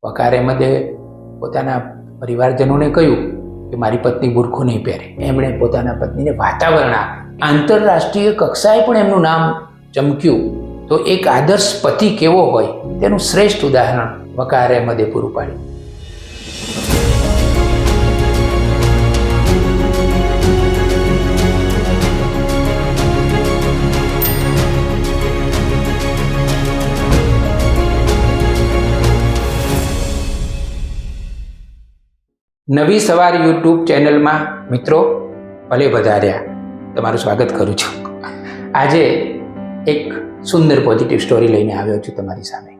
વકાર અહેમદે પોતાના પરિવારજનોને કહ્યું કે મારી પત્ની બુરખો નહીં પહેરે. એમણે પોતાના પત્નીને વાતાવરણ આપ્યું. આંતરરાષ્ટ્રીય કક્ષાએ પણ એમનું નામ ચમક્યું. તો એક આદર્શ પતિ કેવો હોય તેનું શ્રેષ્ઠ ઉદાહરણ વકાર અહેમદે પૂરું પાડ્યું. નવી સવાર યુટ્યુબ ચેનલમાં મિત્રો ભલે વધાર્યા, તમારું સ્વાગત કરું છું. આજે એક સુંદર પોઝિટિવ સ્ટોરી લઈને આવ્યો છું તમારી સામે.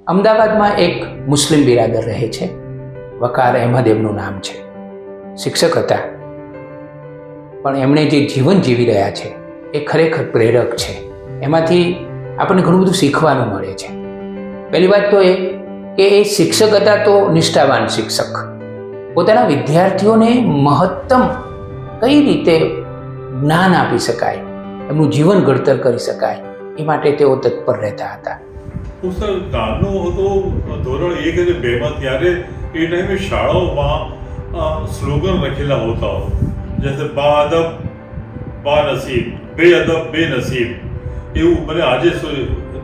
અમદાવાદમાં એક મુસ્લિમ બિરાદર રહે છે. વકાર અહેમદ એમનું નામ છે. શિક્ષક હતા, પણ એમણે જે જીવન જીવી રહ્યા છે એ ખરેખર પ્રેરક છે. એમાંથી આપણને ઘણું બધું શીખવાનું મળે છે. પહેલી વાત તો એ કે એ શિક્ષક હતા તો નિષ્ઠાવાન શિક્ષક. પોતાના વિદ્યાર્થીઓને મહત્તમ કઈ રીતે જ્ઞાન આપી શકાય, એમનું જીવન ઘડતર કરી શકાય, એ માટે તેઓ તત્પર રહેતા હતા. હું સર નાનો હતો, ધોરણ 1 અને 2માં, ત્યારે એ ટાઈમે શાળાઓમાં સ્લોગન લખેલા હોતા, જૈસે બા અદબ બા નસીબ, બે અદબ બે નસીબ, એવું મને આજે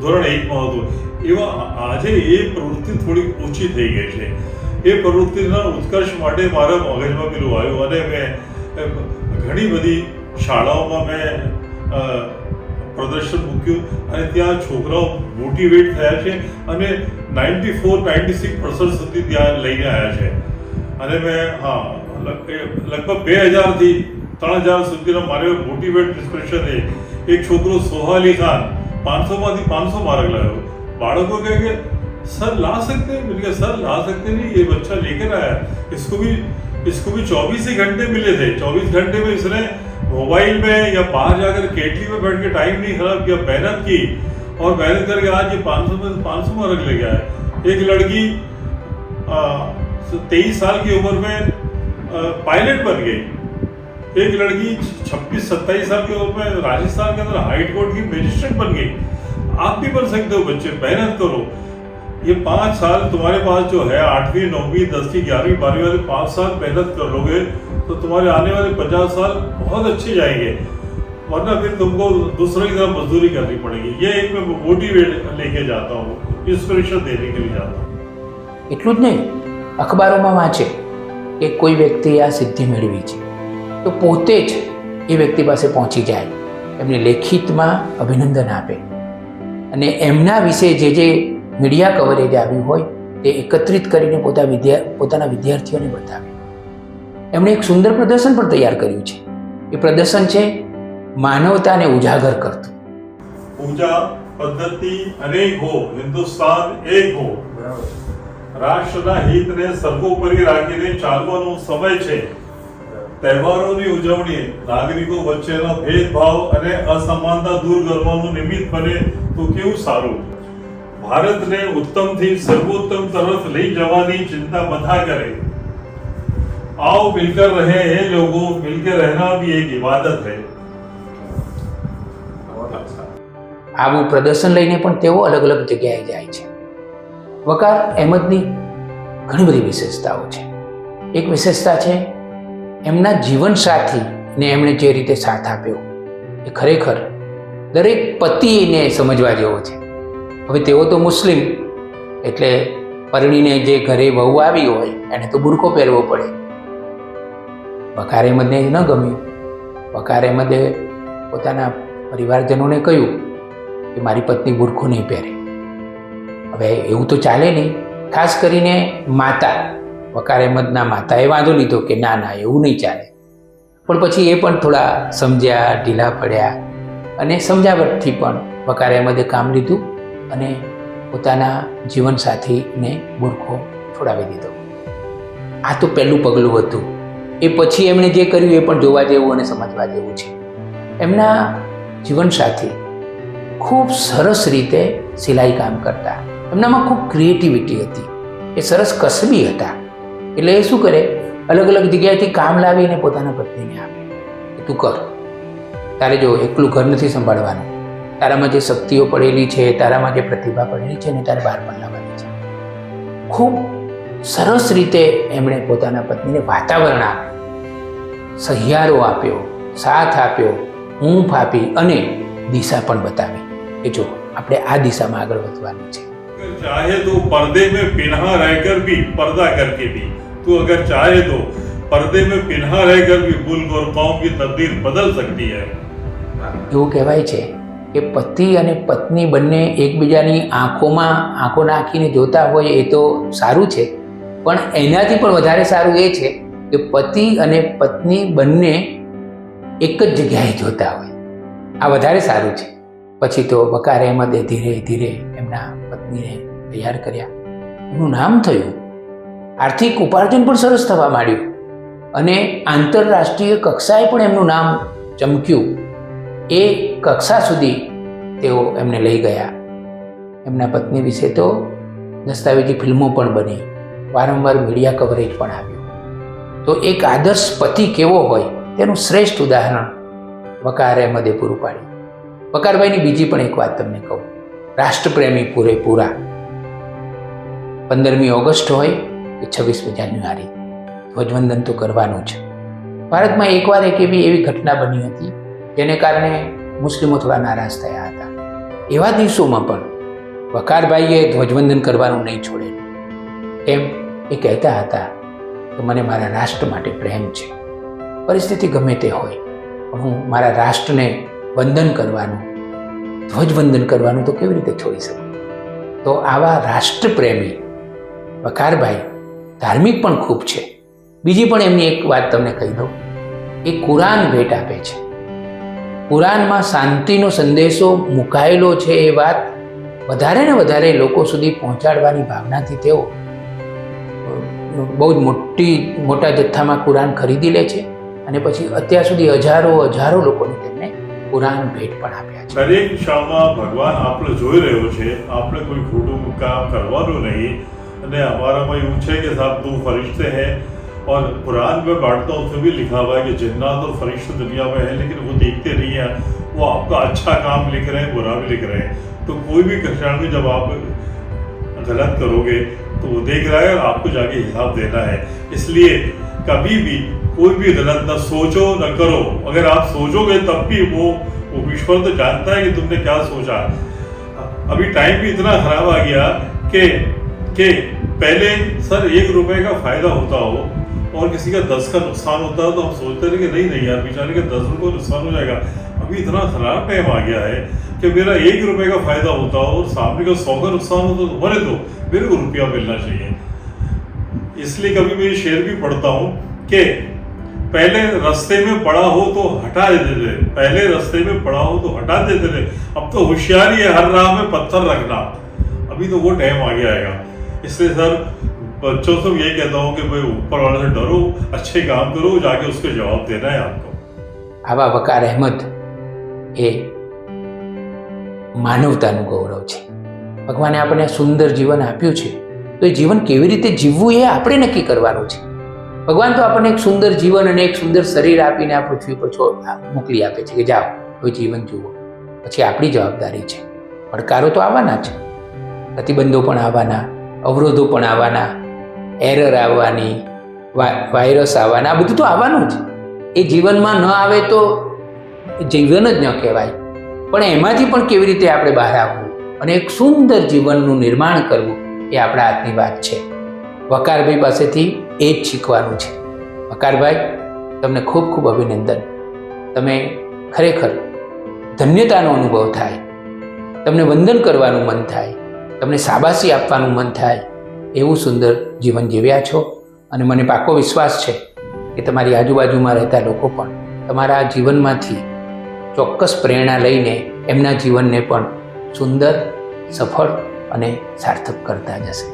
ધોરણ 1માં હતું. એવા આજે એ પ્રવૃત્તિ થોડી ઓછી થઈ ગઈ છે. એ પ્રવૃત્તિના ઉત્કર્ષ માટે મારા મગજમાં પેલું આવ્યું અને મેં ઘણી બધી શાળાઓમાં મેં પ્રદર્શન મૂક્યું અને ત્યાં છોકરાઓ મોટિવેટ થયા છે અને 94-96% સુધી ત્યાં લઈને આવ્યા છે. અને મેં લગભગ 2000થી 3000 સુધીના મારે મોટિવેટ ડિસ્કશન એક છોકરો સોહાલી ખાન 500માંથી 500 માર્ક લાવ્યો. બાળકો કહે કે सर ला सकते हैं, मैंने कहा सर ला सकते नहीं, ये बच्चा लेकर आया. इसको भी 24 ही घंटे मिले थे. 24 घंटे में इसने मोबाइल में या बाहर जाकर केटली में बैठ के टाइम नहीं खराब किया, मेहनत की और मेहनत करके आज ये 500 में 500 मार्क ले गया है. एक लड़की 23 साल की उम्र में पायलट बन गई. एक लड़की 26-27 साल की उम्र में राजस्थान के अंदर हाई कोर्ट की मजिस्ट्रेट बन गई. आप भी बन सकते हो बच्चे, मेहनत करो. ये 5 साल तुम्हारे पास जो है 8वीं 9वीं 10वीं 11वीं 12वीं वाले 5 साल मेहनत कर लोगे तो तुम्हारे आने वाले 50 साल बहुत अच्छे जाएंगे, वरना फिर तुमको दूसरों की तरह मजदूरी करनी पड़ेगी. ये एक मैं मोटिवेट लेके जाता हूँ, इंस्पिरेशन देने के लिए जाता हूँ. એટલું જ નહીં, અખબારોમાં વાંચે કે કોઈ વ્યક્તિએ આ સિદ્ધિ મેળવી છે તો પોતે જ એ વ્યક્તિ પાસે પહોંચી જાય, એમને લેખિતમાં અભિનંદન આપે અને એમના વિશે જે મીડિયા કવરેજ આવ્યું હોય તે એકત્રિત કરીને પોતાના વિદ્યાર્થીઓને બતાવે. એમણે એક સુંદર પ્રદર્શન પણ તૈયાર કર્યું છે. એ પ્રદર્શન છે માનવતાને ઉજાગર કરતું. પૂજા પદ્ધતિ અનેક હો, હિન્દુસ્તાન એક હો. રાષ્ટ્રના હિતને સર્વોપરી રાખીને ચાલવાનો સમય છે. તહેવારોની ઉજવણી નાગરિકો વચ્ચેનો ભેદભાવ અને અસમાનતા દૂર કરવાનું નિમિત્ત બને તો કેવું સારું. ભારતને ઉત્તમથી સર્વોત્તમ તરફ લઈ જવાની ચિંતા બધા કરે. आओ मिलकर रहे हैं लोगों, मिलकर रहना भी एक इबादत है. આવું પ્રદર્શન લઈને પણ તેઓ અલગ અલગ જગ્યાએ જાય છે. વકાર અહેમદની ઘણી બધી વિશેષતાઓ છે. એક વિશેષતા છે એમના જીવનસાથીને એમણે જે રીતે સાથ આપ્યો એ ખરેખર દરેક પતિને સમજવા જેવો છે. હવે તેઓ તો મુસ્લિમ, એટલે પરણીને જે ઘરે વહુ આવી હોય એને તો બુરખો પહેરવો પડે. વકાર અહેમદને ન ગમ્યું. વકાર અહેમદે પોતાના પરિવારજનોને કહ્યું કે મારી પત્ની બુરખો નહીં પહેરે. હવે એવું તો ચાલે નહીં. ખાસ કરીને માતા, વકાર અહેમદના માતાએ વાંધો લીધો કે ના ના એવું નહીં ચાલે. પણ પછી એ પણ થોડા સમજ્યા, ઢીલા પડ્યા અને સમજાવટથી પણ વકાર અહેમદે કામ લીધું અને પોતાના જીવનસાથીને બુરખો છોડાવી દીધો. આ તો પહેલું પગલું હતું. એ પછી એમણે જે કર્યું એ પણ જોવા જેવું અને સમજવા જેવું છે. એમના જીવનસાથી ખૂબ સરસ રીતે સિલાઈ કામ કરતા. એમનામાં ખૂબ ક્રિએટિવિટી હતી. એ સરસ કસબી હતા. એટલે એ શું કરે, અલગ અલગ જગ્યાએથી કામ લાવીને પોતાના પત્નીને આપે કે તું કર, તારે જો એકલું ઘર નથી સંભાળવાનું, તારામાં જે શક્તિઓ પડેલી છે, તારામાં જે પ્રતિભા પડેલી છે ને તારે બહાર પણ લાવવાની છે. ખૂબ સરસ રીતે એમણે પોતાના પત્નીને વાતાવરણ આપ્યું, સહિયારો આપ્યો, સાથ આપ્યો, ઊંઘ આપી અને દિશા પણ બતાવી કે જો આપણે આ દિશામાં આગળ વધવાનું છે. चाहे तो पर्दे में पिन्हा रहकर भी पर्दा करके भी तू अगर चाहे तो पर्दे में पिन्हा रहकर भी मुल्क और कौम की तकदीर बदल सकती है. એવું કહેવાય છે કે પતિ અને પત્ની બંને એકબીજાની આંખોમાં આંખો નાખીને જોતા હોય એ તો સારું છે, પણ એનાથી પણ વધારે સારું એ છે કે પતિ અને પત્ની બંને એક જ જગ્યાએ જોતા હોય. આ વધારે સારું છે. પછી તો વકાર અહેમદે ધીરે ધીરે એમના પત્નીને તૈયાર કર્યા, એમનું નામ થયું, આર્થિક ઉપાર્જન પણ સરસ થવા માંડ્યું અને આંતરરાષ્ટ્રીય કક્ષાએ પણ એમનું નામ ચમક્યું. એ કક્ષા સુધી તેઓ એમને લઈ ગયા. એમના પત્ની વિશે તો દસ્તાવેજી ફિલ્મો પણ બની, વારંવાર મીડિયા કવરેજ પણ આવ્યું. તો એક આદર્શ પતિ કેવો હોય તેનું શ્રેષ્ઠ ઉદાહરણ વકાર અહેમદે પૂરું પાડ્યું. વકારભાઈની બીજી પણ એક વાત તમને કહું, રાષ્ટ્રપ્રેમી પૂરેપૂરા. 15મી ઓગસ્ટ હોય કે 26મી જાન્યુઆરી, ધ્વજવંદન તો કરવાનું જ. ભારતમાં એકવાર એક એવી ઘટના બની હતી જેને કારણે મુસ્લિમો થોડા નારાજ થયા હતા. એવા દિવસોમાં પણ વકારભાઈએ ધ્વજવંદન કરવાનું નહીં છોડેલું. એમ એ કહેતા હતા કે મને મારા રાષ્ટ્ર માટે પ્રેમ છે, પરિસ્થિતિ ગમે તે હોય પણ હું મારા રાષ્ટ્રને વંદન કરવાનું, ધ્વજવંદન કરવાનું તો કેવી રીતે છોડી શકું. તો આવા રાષ્ટ્રપ્રેમી વકારભાઈ ધાર્મિક પણ ખૂબ છે. બીજી પણ એમની એક વાત તમને કહી દઉં, એ કુરાન ભેટ આપે છે. કુરાનમાં શાંતિનો સંદેશો મુકાયેલો છે એ વાત વધારે ને વધારે લોકો સુધી પહોંચાડવાની ભાવનાથી તેઓ બહુ જ મોટા જથ્થામાં કુરાન ખરીદી લે છે અને પછી અત્યાર સુધી હજારો લોકોને તેમને કુરાન ભેટ પણ આપ્યા છે. દરેક દિશામાં ભગવાન આપણે જોઈ રહ્યો છે, આપણે કોઈ ખોટું કામ કરવાનું નહીં. અને हमाराમાં એવું છે कि साहब 2 फरिश्ते हैं और कुरान में बांटता हूँ उसमें भी लिखा हुआ है कि जिन्नात और फरिश्ते दुनिया में है लेकिन वो देखते नहीं हैं, वो आपका अच्छा काम लिख रहे हैं, बुरा भी लिख रहे हैं. तो कोई भी क्षण में जब आप गलत करोगे तो वो देख रहा है और आपको जाके हिसाब देना है. इसलिए कभी भी कोई भी गलत न सोचो न करो. अगर आप सोचोगे तब भी वो ईश्वर तो जानता है कि तुमने क्या सोचा. अभी टाइम भी इतना खराब आ गया कि पहले सर 1 रुपए का फायदा होता हो और किसी का 10 का नुकसान होता है तो हम सोचते थे कि नहीं यार बेचारे का 10 रुपये नुकसान हो जाएगा. अभी इतना खराब टाइम आ गया है कि मेरा 1 रुपए का फायदा होता हो और सामने का 100 का नुकसान होता तो बोले तो मेरे को रुपया मिलना चाहिए. इसलिए कभी मैं ये शेर भी पढ़ता हूँ कि पहले रास्ते में पड़ा हो तो हटा देते थे, पहले रास्ते में पड़ा हो तो हटा देते थे. अब तो होशियारी है हर राह में पत्थर रखना. अभी तो वो टाइम आ गया आएगा. इसलिए सर बच्चों से ये कहता हूँ कि भाई ऊपर वाले से डरो, अच्छे काम करो, जाके उसके जवाब देना है आपको. આવા વકાર અહેમદ એ માનવતાનું ગૌરવ છે. ભગવાને આપણને સુંદર જીવન આપ્યું છે તો એ જીવન કેવી રીતે જીવવું એ આપણે નક્કી કરવાનું છે. ભગવાન તો આપણને એક સુંદર જીવન અને એક સુંદર શરીર આપીને આ પૃથ્વી પર મોકલી આપે છે કે જાઓ કોઈ જીવન જુઓ. પછી આપણી જવાબદારી છે. પડકારો તો આવવાના છે, પ્રતિબંધો પણ આવવાના, અવરોધો પણ આવવાના, એરર આવવાની, વાયરસ આવવાના, આ બધું તો આવવાનું જ. એ જીવનમાં ન આવે તો જીવન જ ન કહેવાય. પણ એમાંથી પણ કેવી રીતે આપણે બહાર આવવું અને એક સુંદર જીવનનું નિર્માણ કરવું એ આપણા હાથની વાત છે. વકારભાઈ પાસેથી એ જ શીખવાનું છે. વકારભાઈ, તમને ખૂબ ખૂબ અભિનંદન. તમે ખરેખર ધન્યતાનો અનુભવ થાય, તમને વંદન કરવાનું મન થાય, તમને શાબાશી આપવાનું મન થાય એવું સુંદર જીવન જીવ્યા છો. અને મને પાકો વિશ્વાસ છે કે તમારી આજુબાજુમાં રહેતા લોકો પણ તમારા જીવનમાંથી ચોક્કસ પ્રેરણા લઈને એમના જીવનને પણ સુંદર, સફળ અને સાર્થક કરતા જશે.